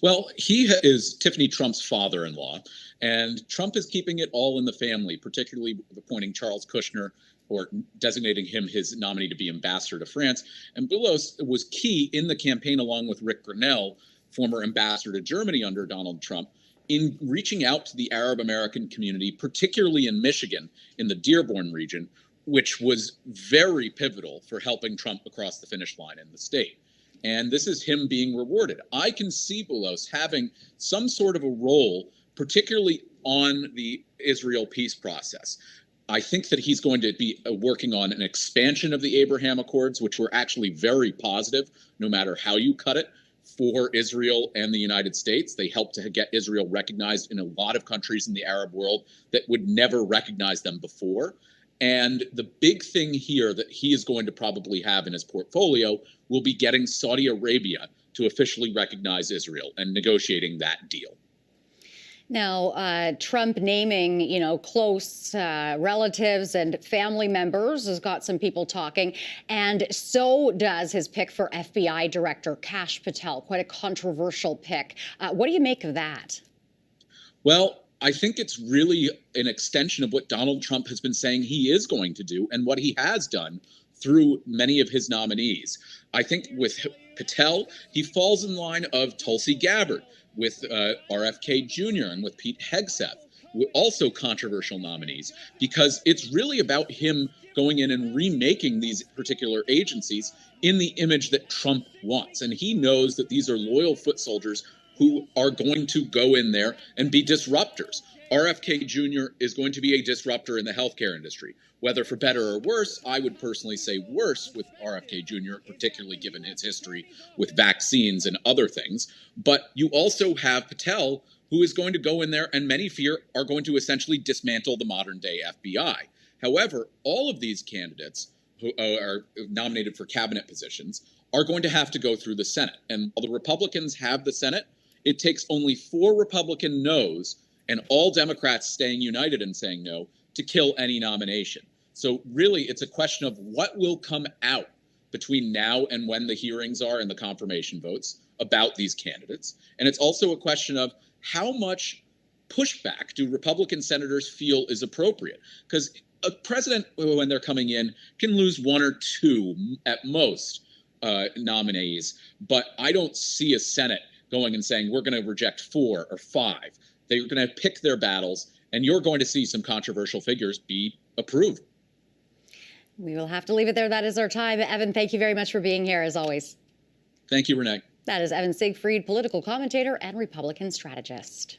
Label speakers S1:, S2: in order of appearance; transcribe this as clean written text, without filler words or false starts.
S1: Well, is Tiffany Trump's father-in-law, and Trump is keeping it all in the family, particularly appointing Charles Kushner or designating him his nominee to be ambassador to France. And Boulos was key in the campaign, along with Rick Grenell, former ambassador to Germany under Donald Trump, in reaching out to the Arab American community, particularly in Michigan, in the Dearborn region, which was very pivotal for helping Trump across the finish line in the state. And this is him being rewarded. I can see Boulos having some sort of a role, particularly on the Israel peace process. I think that he's going to be working on an expansion of the Abraham Accords, which were actually very positive, no matter how you cut it, for Israel and the United States. They helped to get Israel recognized in a lot of countries in the Arab world that would never recognize them before. And the big thing here that he is going to probably have in his portfolio will be getting Saudi Arabia to officially recognize Israel and negotiating that deal.
S2: Now, Trump naming, close relatives and family members has got some people talking, and so does his pick for FBI Director Kash Patel. Quite a controversial pick. What do you make of that?
S1: Well, I think it's really an extension of what Donald Trump has been saying he is going to do and what he has done through many of his nominees. I think with Patel, he falls in line of Tulsi Gabbard, with RFK Jr. and with Pete Hegseth, also controversial nominees, because it's really about him going in and remaking these particular agencies in the image that Trump wants. And he knows that these are loyal foot soldiers who are going to go in there and be disruptors. RFK Jr. is going to be a disruptor in the healthcare industry, whether for better or worse. I would personally say worse with RFK Jr., particularly given his history with vaccines and other things. But you also have Patel, who is going to go in there and many fear are going to essentially dismantle the modern day FBI. However, all of these candidates who are nominated for cabinet positions are going to have to go through the Senate. And while the Republicans have the Senate, it takes only 4 Republican no's and all Democrats staying united and saying no to kill any nomination. So really, it's a question of what will come out between now and when the hearings are and the confirmation votes about these candidates. And it's also a question of how much pushback do Republican senators feel is appropriate? Because a president, when they're coming in, can lose 1 or 2 at most nominees. But I don't see a Senate going and saying, we're going to reject 4 or 5. They're going to pick their battles, and you're going to see some controversial figures be approved.
S2: We will have to leave it there. That is our time. Evan, thank you very much for being here, as always.
S1: Thank you, Renee.
S2: That is Evan Siegfried, political commentator and Republican strategist.